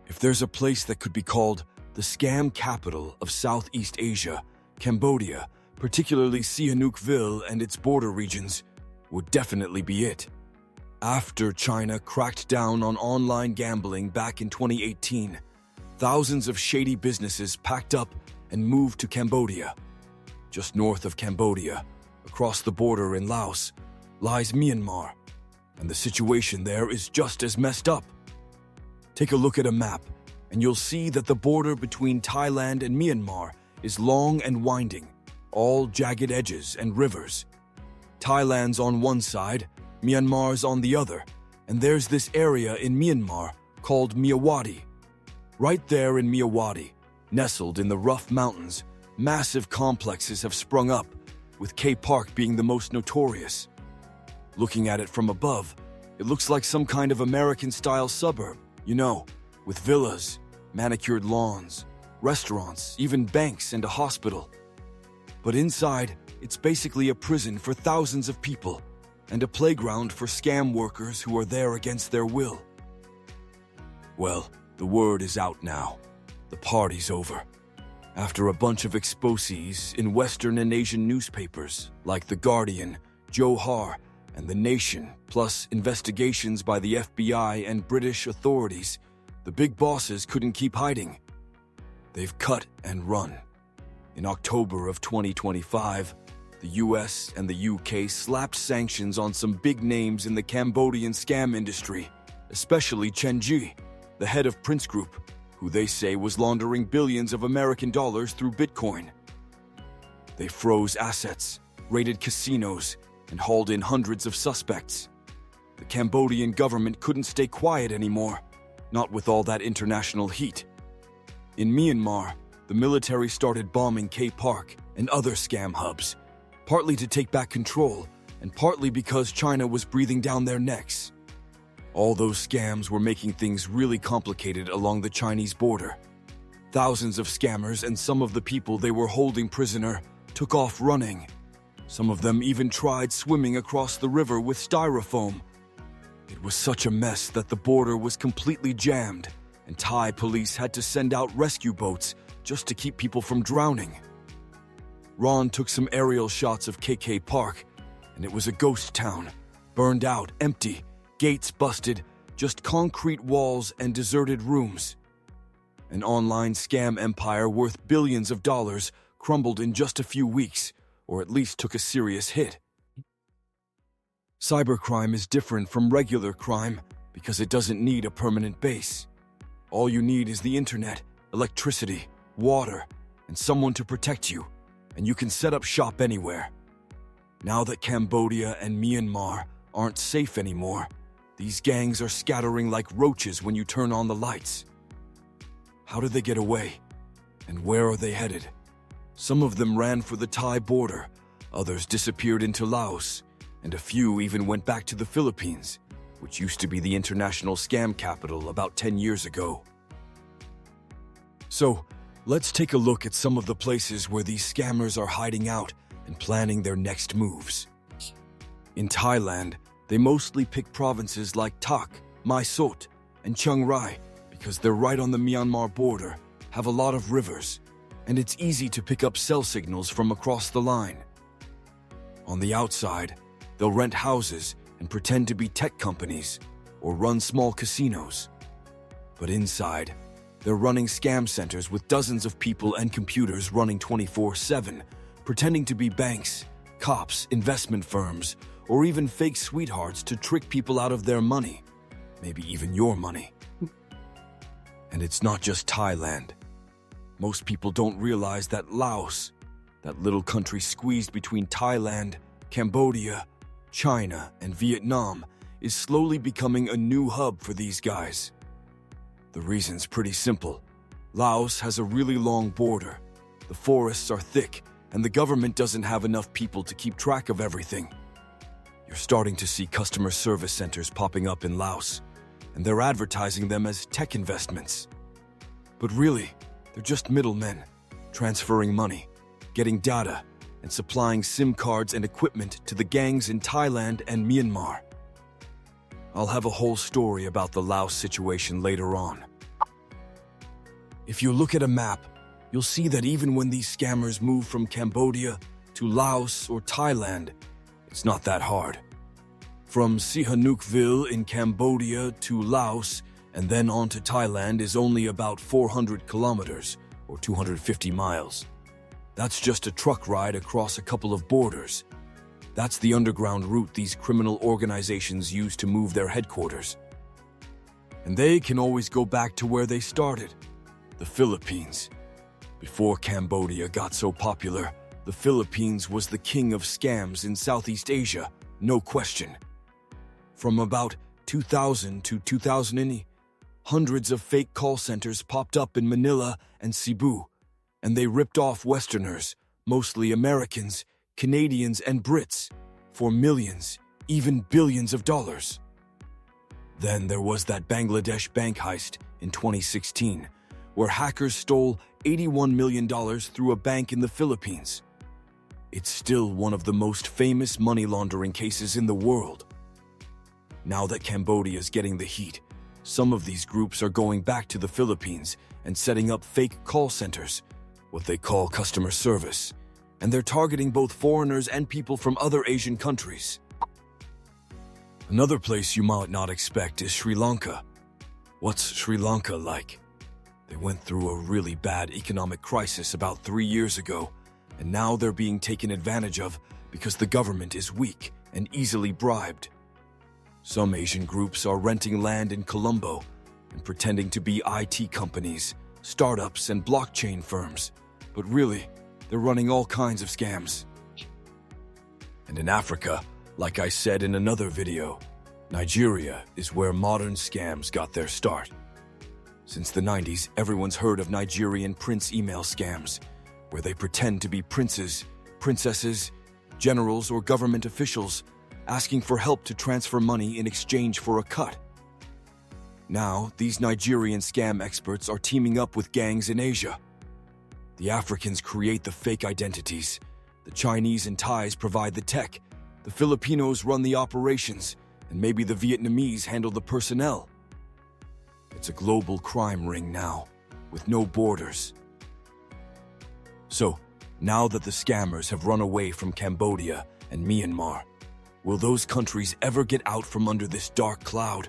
If there's a place that could be called the scam capital of Southeast Asia, Cambodia, particularly Sihanoukville and its border regions, would definitely be it. After China cracked down on online gambling back in 2018, thousands of shady businesses packed up and moved to Cambodia. Just north of Cambodia, across the border in Laos, lies Myanmar, and the situation there is just as messed up. Take a look at a map, and you'll see that the border between Thailand and Myanmar is long and winding, all jagged edges and rivers. Thailand's on one side, Myanmar's on the other, and there's this area in Myanmar called Myawaddy. Right there in Myawaddy, nestled in the rough mountains, massive complexes have sprung up, with K Park being the most notorious. Looking at it from above, it looks like some kind of American-style suburb, with villas, manicured lawns, restaurants, even banks and a hospital. But inside, it's basically a prison for thousands of people and a playground for scam workers who are there against their will. Well, the word is out now. The party's over. After a bunch of exposes in Western and Asian newspapers like The Guardian, Johar, and The Nation, plus investigations by the FBI and British authorities, the big bosses couldn't keep hiding. They've cut and run. In October of 2025, the US and the UK slapped sanctions on some big names in the Cambodian scam industry, especially Chen Ji, the head of Prince Group, who they say was laundering billions of American dollars through Bitcoin. They froze assets, raided casinos, and hauled in hundreds of suspects. The Cambodian government couldn't stay quiet anymore, not with all that international heat. In Myanmar, the military started bombing K Park and other scam hubs, partly to take back control and partly because China was breathing down their necks. All those scams were making things really complicated along the Chinese border. Thousands of scammers and some of the people they were holding prisoner took off running. Some of them even tried swimming across the river with styrofoam. It was such a mess that the border was completely jammed, and Thai police had to send out rescue boats just to keep people from drowning. Ron took some aerial shots of KK Park, and it was a ghost town, burned out, empty, gates busted, just concrete walls and deserted rooms. An online scam empire worth billions of dollars crumbled in just a few weeks, or at least took a serious hit. Cybercrime is different from regular crime because it doesn't need a permanent base. All you need is the internet, electricity, water, and someone to protect you, and you can set up shop anywhere. Now that Cambodia and Myanmar aren't safe anymore, these gangs are scattering like roaches when you turn on the lights. How did they get away? And where are they headed? Some of them ran for the Thai border, others disappeared into Laos, and a few even went back to the Philippines, which used to be the international scam capital about 10 years ago. So, let's take a look at some of the places where these scammers are hiding out and planning their next moves. In Thailand, they mostly pick provinces like Tak, Mae Sot, and Chiang Rai because they're right on the Myanmar border, have a lot of rivers, and it's easy to pick up cell signals from across the line. On the outside, they'll rent houses and pretend to be tech companies or run small casinos. But inside, they're running scam centers with dozens of people and computers running 24/7, pretending to be banks, cops, investment firms, or even fake sweethearts to trick people out of their money, maybe even your money. And it's not just Thailand. Most people don't realize that Laos, that little country squeezed between Thailand, Cambodia, China, and Vietnam, is slowly becoming a new hub for these guys. The reason's pretty simple. Laos has a really long border. The forests are thick, and the government doesn't have enough people to keep track of everything. You're starting to see customer service centers popping up in Laos, and they're advertising them as tech investments. But really, they're just middlemen, transferring money, getting data, and supplying SIM cards and equipment to the gangs in Thailand and Myanmar. I'll have a whole story about the Laos situation later on. If you look at a map, you'll see that even when these scammers move from Cambodia to Laos or Thailand, it's not that hard. From Sihanoukville in Cambodia to Laos and then on to Thailand is only about 400 kilometers or 250 miles. That's just a truck ride across a couple of borders. That's the underground route these criminal organizations use to move their headquarters. And they can always go back to where they started, the Philippines. Before Cambodia got so popular, the Philippines was the king of scams in Southeast Asia, no question. From about 2000 to 2000, hundreds of fake call centers popped up in Manila and Cebu, and they ripped off Westerners, mostly Americans, Canadians, and Brits, for millions, even billions of dollars. Then there was that Bangladesh bank heist in 2016, where hackers stole $81 million through a bank in the Philippines. It's still one of the most famous money laundering cases in the world. Now that Cambodia is getting the heat, some of these groups are going back to the Philippines and setting up fake call centers, what they call customer service, and they're targeting both foreigners and people from other Asian countries. Another place you might not expect is Sri Lanka. What's Sri Lanka like? They went through a really bad economic crisis about 3 years ago, and now they're being taken advantage of because the government is weak and easily bribed. Some Asian groups are renting land in Colombo and pretending to be IT companies, startups, and blockchain firms, but really, they're running all kinds of scams. And in Africa, like I said in another video, Nigeria is where modern scams got their start. Since the 90s, everyone's heard of Nigerian prince email scams, where they pretend to be princes, princesses, generals, or government officials, asking for help to transfer money in exchange for a cut. Now, these Nigerian scam experts are teaming up with gangs in Asia. The Africans create the fake identities, the Chinese and Thais provide the tech, the Filipinos run the operations, and maybe the Vietnamese handle the personnel. It's a global crime ring now, with no borders. So, now that the scammers have run away from Cambodia and Myanmar, will those countries ever get out from under this dark cloud?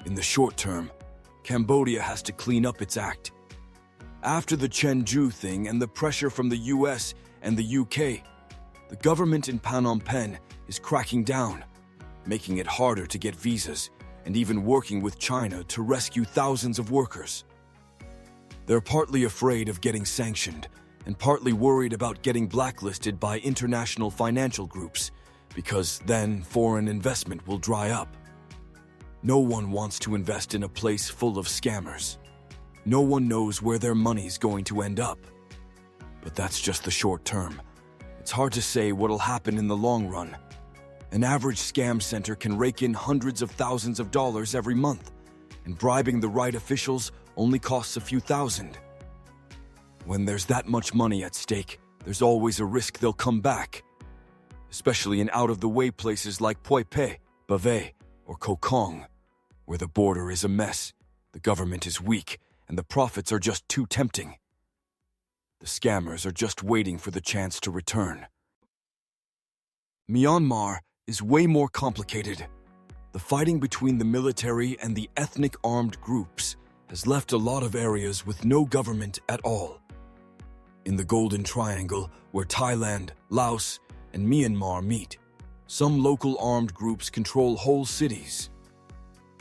In the short term, Cambodia has to clean up its act. After the Chengdu thing and the pressure from the US and the UK, the government in Phnom Penh is cracking down, making it harder to get visas and even working with China to rescue thousands of workers. They're partly afraid of getting sanctioned and partly worried about getting blacklisted by international financial groups, because then foreign investment will dry up. No one wants to invest in a place full of scammers. No one knows where their money's going to end up. But that's just the short term. It's hard to say what'll happen in the long run. An average scam center can rake in hundreds of thousands of dollars every month, and bribing the right officials only costs a few thousand. When there's that much money at stake, there's always a risk they'll come back, especially in out-of-the-way places like Phoi Phe, Bavay, or Koh Kong, where the border is a mess, the government is weak, and the profits are just too tempting. The scammers are just waiting for the chance to return. Myanmar is way more complicated. The fighting between the military and the ethnic armed groups has left a lot of areas with no government at all. In the Golden Triangle, where Thailand, Laos, and Myanmar meet, some local armed groups control whole cities.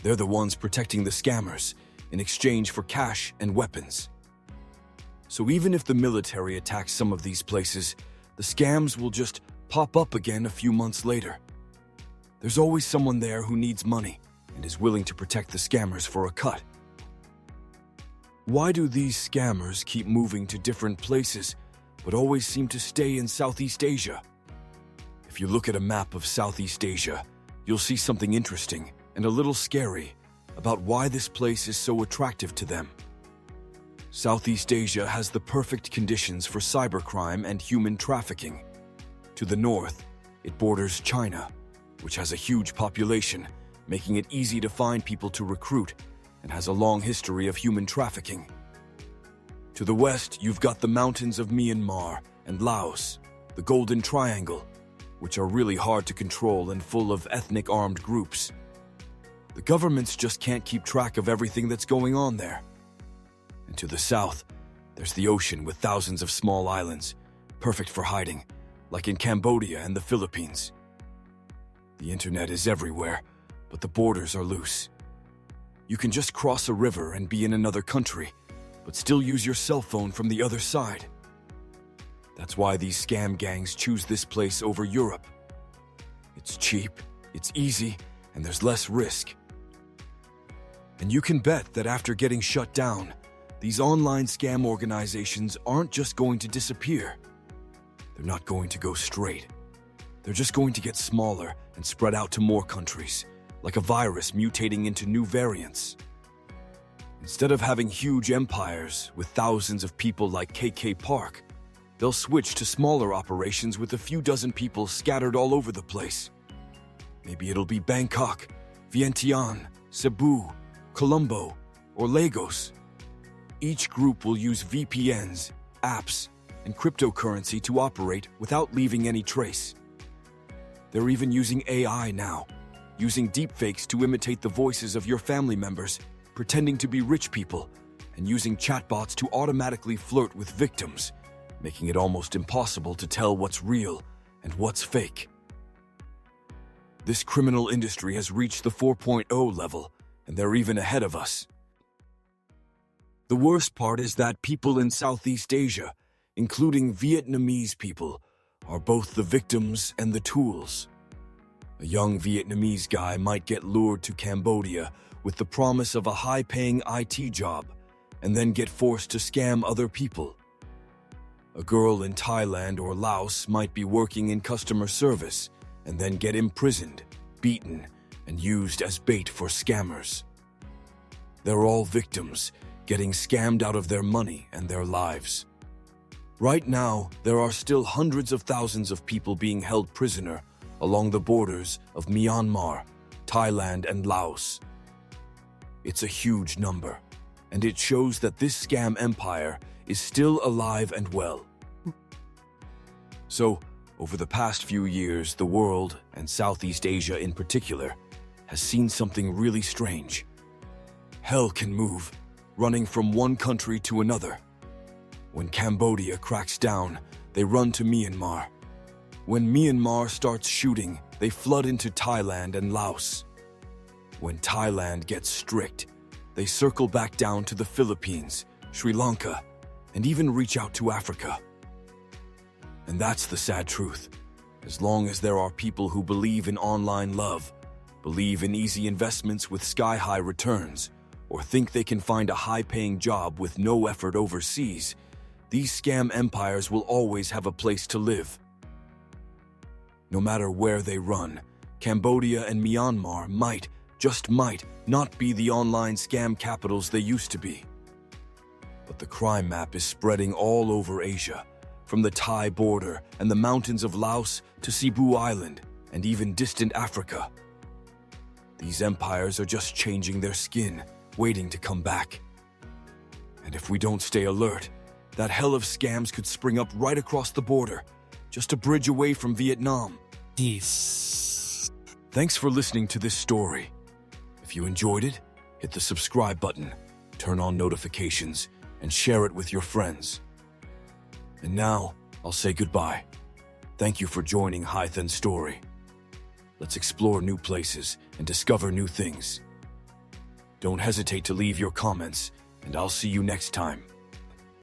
They're the ones protecting the scammers in exchange for cash and weapons. So even if the military attacks some of these places, the scams will just pop up again a few months later. There's always someone there who needs money and is willing to protect the scammers for a cut. Why do these scammers keep moving to different places, but always seem to stay in Southeast Asia? If you look at a map of Southeast Asia, you'll see something interesting and a little scary about why this place is so attractive to them. Southeast Asia has the perfect conditions for cybercrime and human trafficking. To the north, it borders China, which has a huge population, making it easy to find people to recruit, and has a long history of human trafficking. To the west, you've got the mountains of Myanmar and Laos, the Golden Triangle, which are really hard to control and full of ethnic armed groups. The governments just can't keep track of everything that's going on there. And to the south, there's the ocean with thousands of small islands, perfect for hiding, like in Cambodia and the Philippines. The internet is everywhere, but the borders are loose. You can just cross a river and be in another country, but still use your cell phone from the other side. That's why these scam gangs choose this place over Europe. It's cheap, it's easy, and there's less risk. And you can bet that after getting shut down, these online scam organizations aren't just going to disappear. They're not going to go straight. They're just going to get smaller and spread out to more countries, like a virus mutating into new variants. Instead of having huge empires with thousands of people like KK Park, they'll switch to smaller operations with a few dozen people scattered all over the place. Maybe it'll be Bangkok, Vientiane, Cebu, Colombo, or Lagos. Each group will use VPNs, apps, and cryptocurrency to operate without leaving any trace. They're even using AI now, using deepfakes to imitate the voices of your family members, pretending to be rich people, and using chatbots to automatically flirt with victims, making it almost impossible to tell what's real and what's fake. This criminal industry has reached the 4.0 level, and they're even ahead of us. The worst part is that people in Southeast Asia, including Vietnamese people, are both the victims and the tools. A young Vietnamese guy might get lured to Cambodia with the promise of a high-paying IT job, and then get forced to scam other people. A girl in Thailand or Laos might be working in customer service, and then get imprisoned, beaten, and used as bait for scammers. They're all victims, getting scammed out of their money and their lives. Right now, there are still hundreds of thousands of people being held prisoner along the borders of Myanmar, Thailand, and Laos. It's a huge number, and it shows that this scam empire is still alive and well. So, over the past few years, the world, and Southeast Asia in particular, has seen something really strange. Hell can move, running from one country to another. When Cambodia cracks down, they run to Myanmar. When Myanmar starts shooting, they flood into Thailand and Laos. When Thailand gets strict, they circle back down to the Philippines, Sri Lanka, and even reach out to Africa. And that's the sad truth. As long as there are people who believe in online love, believe in easy investments with sky-high returns, or think they can find a high-paying job with no effort overseas, these scam empires will always have a place to live. No matter where they run, Cambodia and Myanmar might, just might, not be the online scam capitals they used to be. But the crime map is spreading all over Asia, from the Thai border and the mountains of Laos to Cebu Island and even distant Africa. These empires are just changing their skin, waiting to come back. And if we don't stay alert, that hell of scams could spring up right across the border, just a bridge away from Vietnam. Thanks for listening to this story. If you enjoyed it, hit the subscribe button, turn on notifications, and share it with your friends. And now, I'll say goodbye. Thank you for joining Hythan Story. Let's explore new places and discover new things. Don't hesitate to leave your comments, and I'll see you next time.